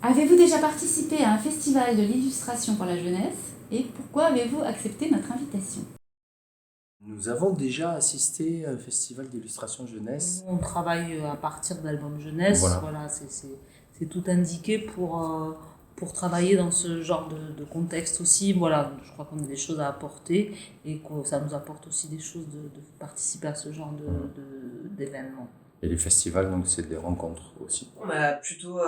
Avez-vous déjà participé à un festival de l'illustration pour la jeunesse et pourquoi avez-vous accepté notre invitation? Nous avons déjà assisté à un festival d'illustration jeunesse. On travaille à partir d'albums jeunesse, voilà, c'est tout indiqué pour travailler dans ce genre de contexte aussi. Voilà, je crois qu'on a des choses à apporter et que ça nous apporte aussi des choses de participer à ce genre d'événements. Et les festivals, donc, c'est des rencontres aussi. On a plutôt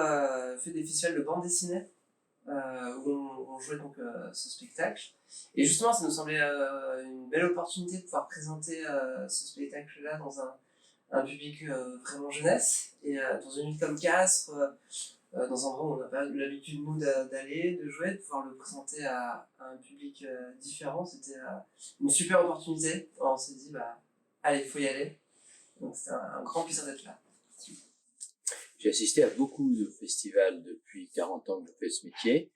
fait des festivals de bande dessinée où on jouait donc ce spectacle. Et justement, ça nous semblait une belle opportunité de pouvoir présenter ce spectacle-là dans un public vraiment jeunesse. Et dans une ville comme Castres, dans un endroit où on n'a pas l'habitude, nous, d'aller, de jouer, de pouvoir le présenter à un public différent, c'était une super opportunité. On s'est dit, allez, il faut y aller. Donc c'était un grand plaisir d'être là. J'ai assisté à beaucoup de festivals depuis 40 ans que je fais ce métier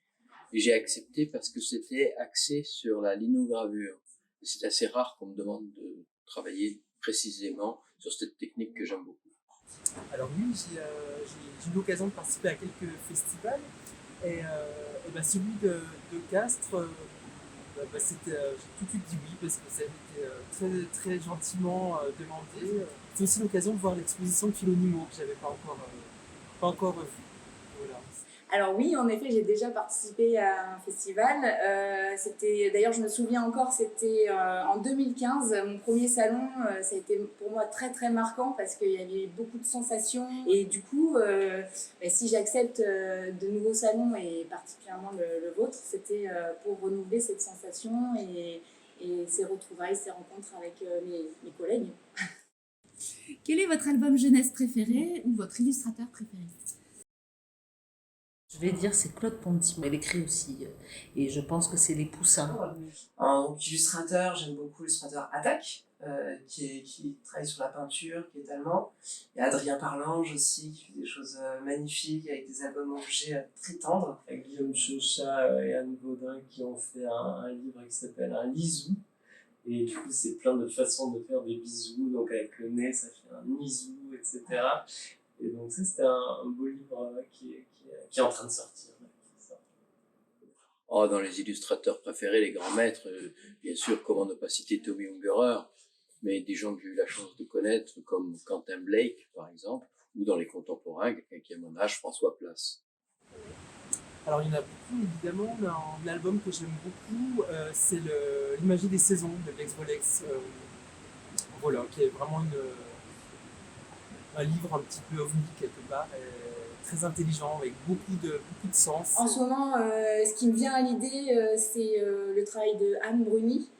et j'ai accepté parce que c'était axé sur la linogravure. C'est assez rare qu'on me demande de travailler précisément sur cette technique que j'aime beaucoup. Alors oui, j'ai eu l'occasion de participer à quelques festivals et celui de Castres, j'ai tout de suite dit oui parce que ça avait été très, très gentiment demandé. C'est aussi l'occasion de voir l'exposition de Philonimo que j'avais pas encore vue. Voilà. Alors oui, en effet, j'ai déjà participé à un festival. D'ailleurs, je me souviens encore, c'était en 2015, mon premier salon. Ça a été pour moi très très marquant parce qu'il y avait beaucoup de sensations. Et du coup, si j'accepte de nouveaux salons et particulièrement le vôtre, c'était pour renouveler cette sensation et ces retrouvailles, ces rencontres avec mes collègues. Quel est votre album jeunesse préféré ou votre illustrateur préféré? Je vais dire c'est Claude Ponty, elle écrit aussi et je pense que c'est Les Poussins. Donc illustrateur, j'aime beaucoup l'illustrateur Attaque qui travaille sur la peinture, qui est allemand. Il y a Adrien Parlange aussi qui fait des choses magnifiques avec des albums objets très tendres. Il y a Guillaume Chauchat et Anne Vaudin qui ont fait un livre qui s'appelle Un lisou. Et du coup, c'est plein de façons de faire des bisous. Donc, avec le nez, ça fait un nisou, etc. Et donc, ça, c'était un beau livre qui est en train de sortir. Oh, dans les illustrateurs préférés, les grands maîtres, bien sûr, comment ne pas citer Tommy Ungerer, mais des gens que j'ai eu la chance de connaître, comme Quentin Blake, par exemple, ou dans les contemporains, quelqu'un qui est à mon âge, François Place. Alors il y en a beaucoup évidemment, mais un album que j'aime beaucoup, c'est L'imagerie des saisons de Lex Volex, voilà, qui est vraiment un livre un petit peu ovni quelque part, très intelligent, avec beaucoup de sens. En ce moment, ce qui me vient à l'idée, c'est le travail de Anne Bruni,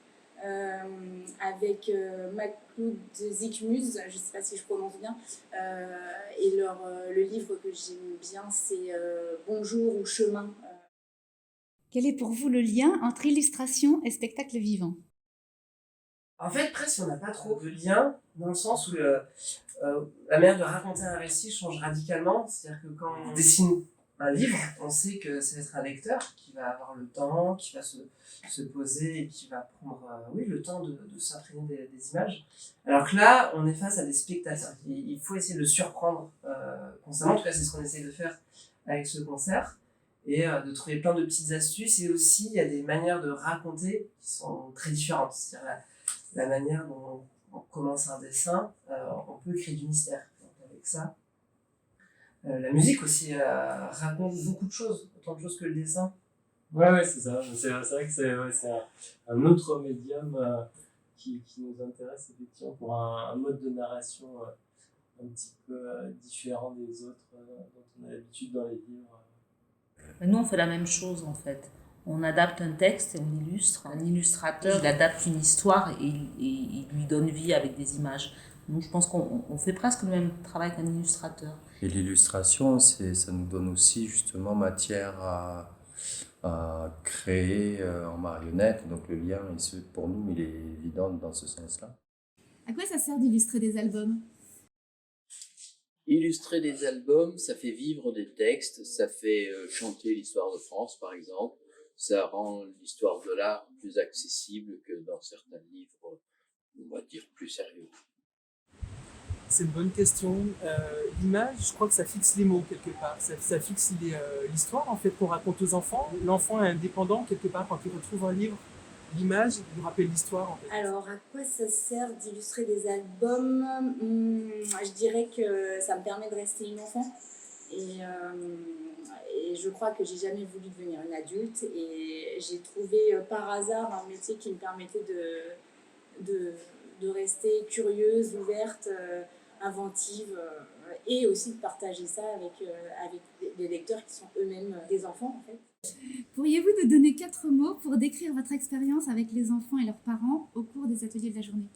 avec Macloud Zikmuz, je ne sais pas si je prononce bien, et le livre que j'aime bien, c'est Bonjour ou Chemin. Quel est pour vous le lien entre illustration et spectacle vivant? En fait, presque on n'a pas trop de lien, dans le sens où la manière de raconter un récit change radicalement. C'est-à-dire que quand on dessine un livre, on sait que ça va être un lecteur qui va avoir le temps, qui va se poser et qui va prendre le temps de s'imprégner des images. Alors que là, on est face à des spectateurs. Il faut essayer de surprendre constamment. En tout cas, c'est ce qu'on essaye de faire avec ce concert. Et de trouver plein de petites astuces. Et aussi, il y a des manières de raconter qui sont très différentes. C'est-à-dire la manière dont on commence un dessin, on peut créer du mystère. Donc avec ça, la musique aussi raconte beaucoup de choses, autant de choses que le dessin. Ouais, c'est ça. C'est vrai que c'est un autre médium qui nous intéresse effectivement pour un mode de narration un petit peu différent des autres dont on a l'habitude dans les livres. Nous, on fait la même chose en fait. On adapte un texte et on illustre. Un illustrateur, il adapte une histoire et il lui donne vie avec des images. Donc je pense qu'on fait presque le même travail qu'un illustrateur. Et l'illustration, ça nous donne aussi justement matière à créer en marionnette. Donc le lien, pour nous, il est évident dans ce sens-là. À quoi ça sert d'illustrer des albums? Illustrer des albums, ça fait vivre des textes, ça fait chanter l'histoire de France, par exemple. Ça rend l'histoire de l'art plus accessible que dans certains livres, on va dire, plus sérieux. C'est une bonne question. L'image, je crois que ça fixe les mots quelque part. Ça fixe l'histoire en fait qu'on raconte aux enfants. L'enfant est indépendant quelque part quand il retrouve un livre. L'image lui rappelle l'histoire en fait. Alors, à quoi ça sert d'illustrer des albums? Je dirais que ça me permet de rester une enfant. Et je crois que j'ai jamais voulu devenir une adulte. Et j'ai trouvé par hasard un métier qui me permettait de rester curieuse, ouverte, inventive, et aussi de partager ça avec des lecteurs qui sont eux-mêmes des enfants en fait. Pourriez-vous nous donner 4 mots pour décrire votre expérience avec les enfants et leurs parents au cours des ateliers de la journée?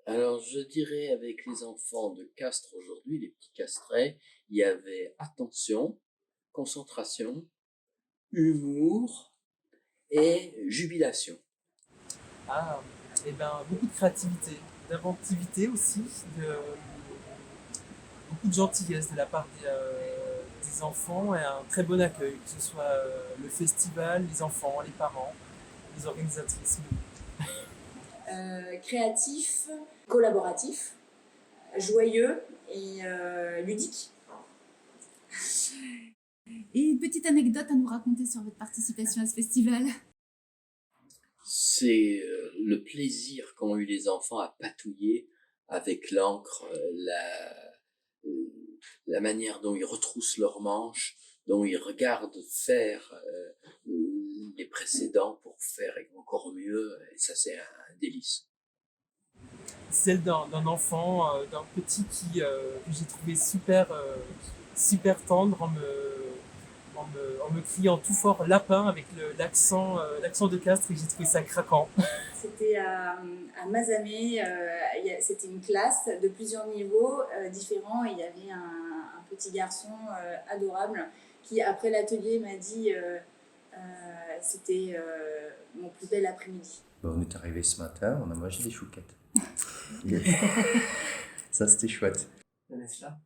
Alors, je dirais avec les enfants de Castres aujourd'hui, les petits Castrets, il y avait attention, concentration, humour et jubilation. Ah, et ben beaucoup de créativité, d'inventivité aussi, beaucoup de gentillesse de la part des enfants et un très bon accueil, que ce soit le festival, les enfants, les parents, les organisatrices. Créatif, collaboratif, joyeux et ludique. Et une petite anecdote à nous raconter sur votre participation à ce festival? C'est le plaisir qu'ont eu les enfants à patouiller avec l'encre, la manière dont ils retroussent leurs manches, dont ils regardent faire les précédents pour faire encore mieux, et ça c'est un délice. Celle d'un enfant, d'un petit que j'ai trouvé super tendre en me criant tout fort lapin avec l'accent de Castres et j'ai trouvé ça craquant. C'était à Mazamet, c'était une classe de plusieurs niveaux différents et il y avait un petit garçon adorable qui après l'atelier m'a dit c'était mon plus bel après-midi. On est arrivé ce matin, on a mangé des chouquettes. Ça c'était chouette. N'est-ce pas?